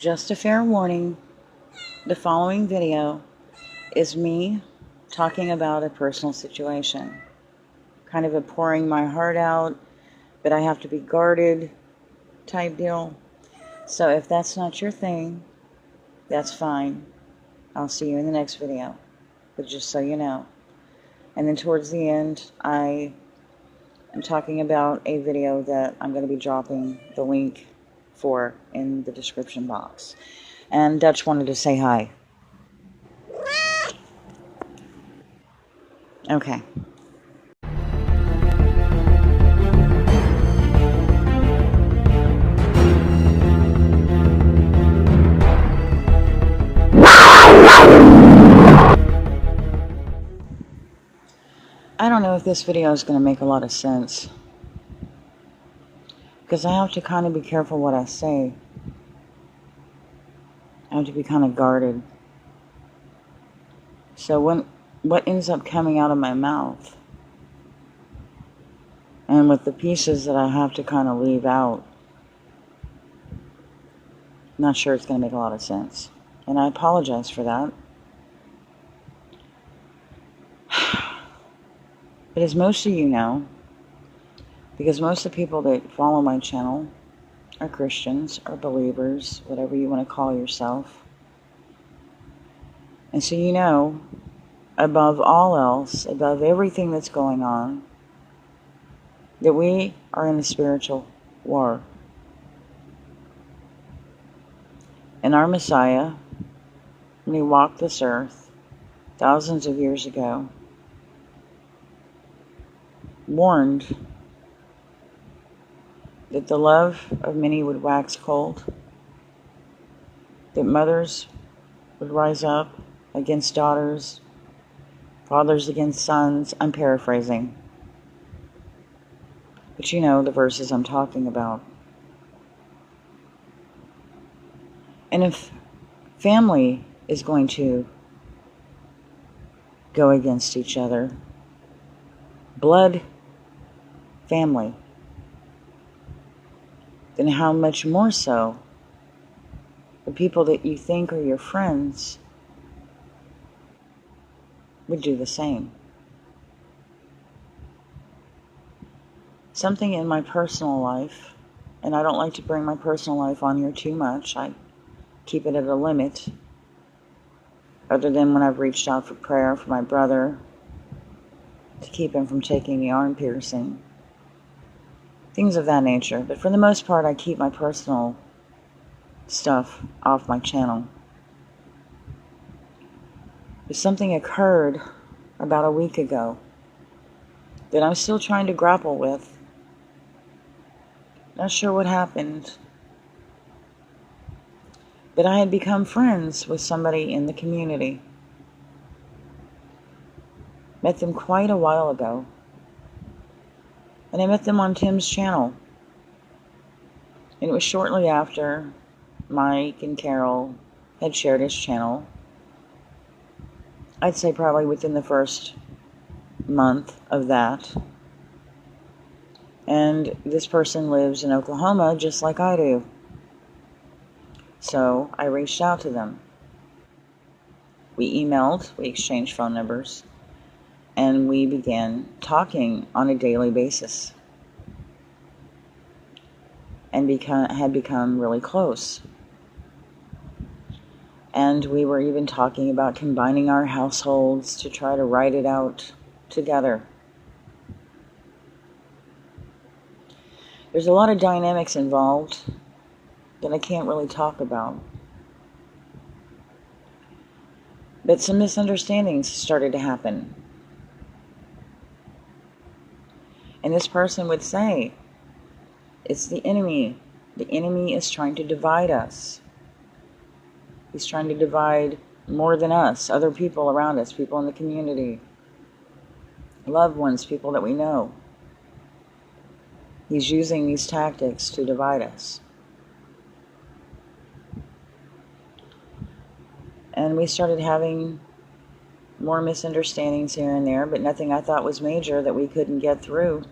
Just a fair warning, the following video is me talking about a personal situation. Kind of a pouring my heart out, but I have to be guarded type deal. So if that's not your thing, that's fine. I'll see you in the next video. But just so you know. And then towards the end, I am talking about a video that I'm going to be dropping the link for in the description box. And Dutch wanted to say hi. Okay. I don't know if this video is going to make a lot of sense, because I have to kind of be careful what I say. I have to be kind of guarded. So what ends up coming out of my mouth, and with the pieces that I have to kind of leave out, I'm not sure it's going to make a lot of sense. And I apologize for that. But as most of you know, because most of the people that follow my channel are Christians or believers, whatever you want to call yourself. And so you know, above all else, above everything that's going on, that we are in a spiritual war. And our Messiah, when he walked this earth thousands of years ago, warned that the love of many would wax cold, that mothers would rise up against daughters, fathers against sons. I'm paraphrasing, but you know the verses I'm talking about. And if family is going to go against each other, blood family, then how much more so the people that you think are your friends would do the same. Something in my personal life, and I don't like to bring my personal life on here too much, I keep it at a limit, other than when I've reached out for prayer for my brother to keep him from taking the arm piercing, things of that nature. But for the most part, I keep my personal stuff off my channel. But something occurred about a week ago that I'm still trying to grapple with. Not sure what happened, but I had become friends with somebody in the community. Met them quite a while ago. And I met them on Tim's channel. And it was shortly after Mike and Carol had shared his channel. I'd say probably within the first month of that. And this person lives in Oklahoma just like I do. So I reached out to them. We emailed, we exchanged phone numbers, and we began talking on a daily basis. And had become really close. And we were even talking about combining our households to try to write it out together. There's a lot of dynamics involved that I can't really talk about. But some misunderstandings started to happen. And this person would say, it's the enemy. The enemy is trying to divide us. He's trying to divide more than us, other people around us, people in the community, loved ones, people that we know. He's using these tactics to divide us. And we started having more misunderstandings here and there, but nothing I thought was major that we couldn't get through.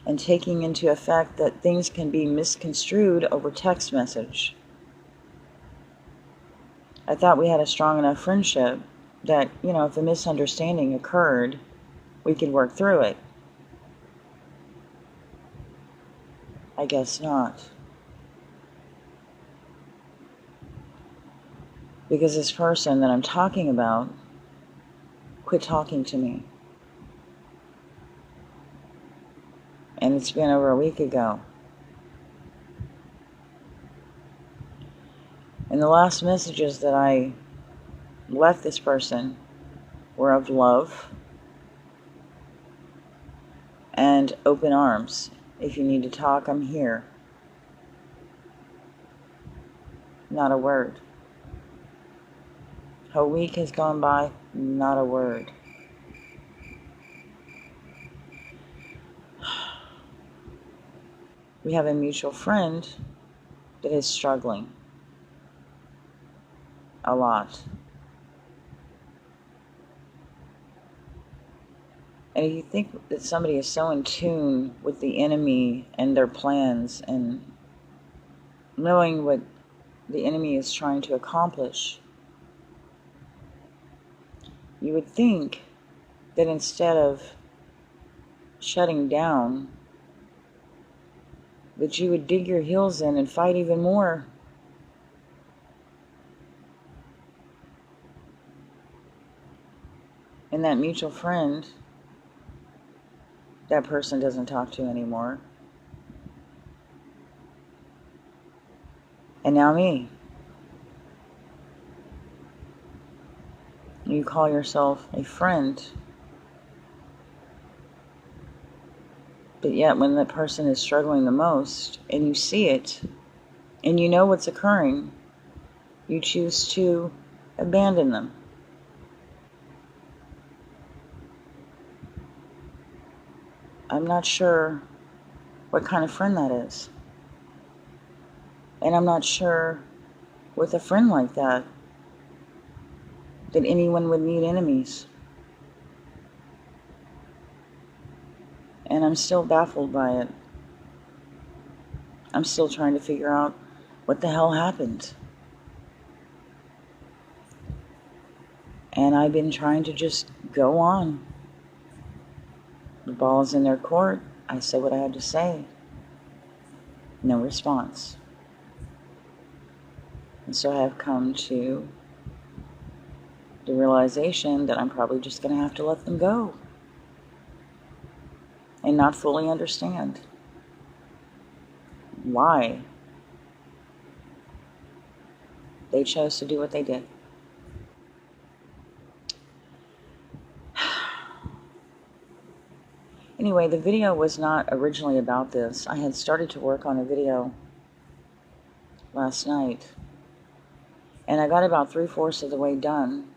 And taking into effect that things can be misconstrued over text message. I thought we had a strong enough friendship that, if a misunderstanding occurred, we could work through it. I guess not. Because this person that I'm talking about quit talking to me. And it's been over a week ago. And the last messages that I left this person were of love and open arms. If you need to talk, I'm here. Not a word. A week has gone by, not a word. We have a mutual friend that is struggling a lot. And if you think that somebody is so in tune with the enemy and their plans and knowing what the enemy is trying to accomplish, you would think that instead of shutting down, that you would dig your heels in and fight even more. And that mutual friend, that person doesn't talk to anymore. And now me. You call yourself a friend. But yet when that person is struggling the most, and you see it, and you know what's occurring, you choose to abandon them. I'm not sure what kind of friend that is. And I'm not sure with a friend like that anyone would need enemies. And I'm still baffled by it. I'm still trying to figure out what the hell happened. And I've been trying to just go on. The ball's in their court. I said what I had to say. No response. And so I have come to the realization that I'm probably just going to have to let them go. And not fully understand why they chose to do what they did. Anyway, the video was not originally about this. I had started to work on a video last night, and I got about 3/4 of the way done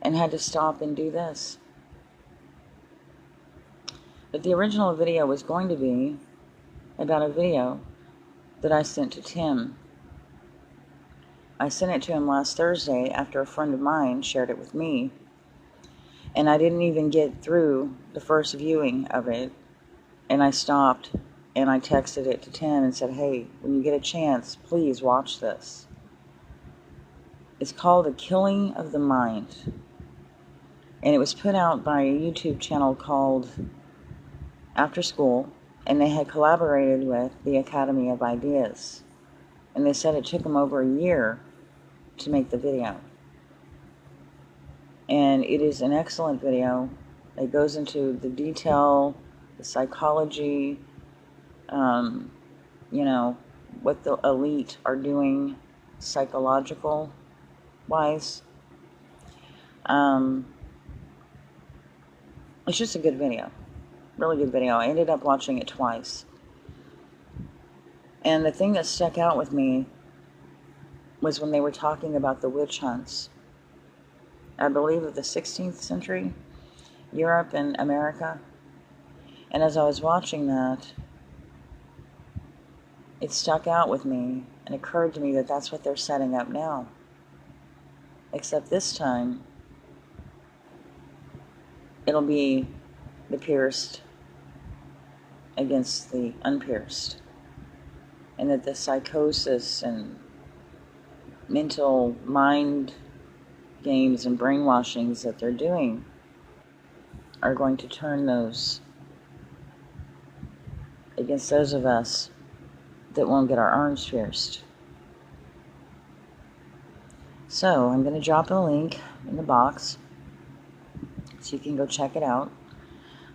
and had to stop and do this. But the original video was going to be about a video that I sent to Tim. I sent it to him last Thursday after a friend of mine shared it with me. And I didn't even get through the first viewing of it. And I stopped and I texted it to Tim and said, hey, when you get a chance, please watch this. It's called The Killing of the Mind. And it was put out by a YouTube channel called After School. And they had collaborated with the Academy of Ideas. And they said it took them over a year to make the video. And it is an excellent video. It goes into the detail, the psychology, what the elite are doing psychological-wise. It's just a good video. Really good video. I ended up watching it twice. And the thing that stuck out with me was when they were talking about the witch hunts. I believe of the 16th century, Europe and America. And as I was watching that, it stuck out with me and occurred to me that that's what they're setting up now. Except this time, it'll be the pierced against the unpierced. And that the psychosis and mental mind games and brainwashings that they're doing are going to turn those against those of us that won't get our arms pierced. So I'm going to drop a link in the box so you can go check it out.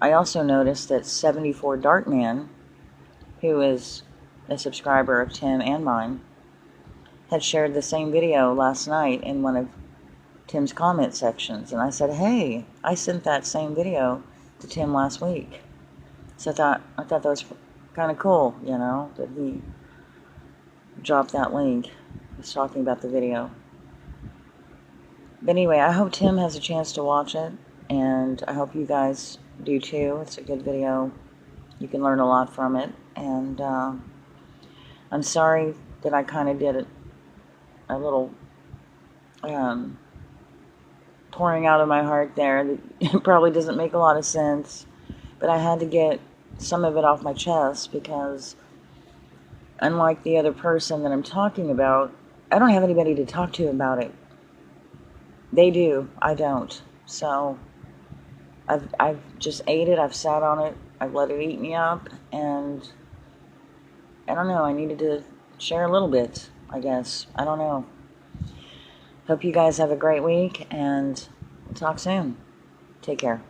I also noticed that 74 Darkman, who is a subscriber of Tim and mine, had shared the same video last night in one of Tim's comment sections. And I said, hey, I sent that same video to Tim last week. So I thought that was kind of cool, you know, that he dropped that link. He was talking about the video. But anyway, I hope Tim has a chance to watch it, and I hope you guys do too. It's a good video. You can learn a lot from it. And I'm sorry that I kind of did a little pouring out of my heart there. It probably doesn't make a lot of sense, but I had to get some of it off my chest because unlike the other person that I'm talking about, I don't have anybody to talk to about it. They do. I don't. So I've just ate it. I've sat on it. I've let it eat me up, and I don't know. I needed to share a little bit, I guess. I don't know. Hope you guys have a great week, and we'll talk soon. Take care.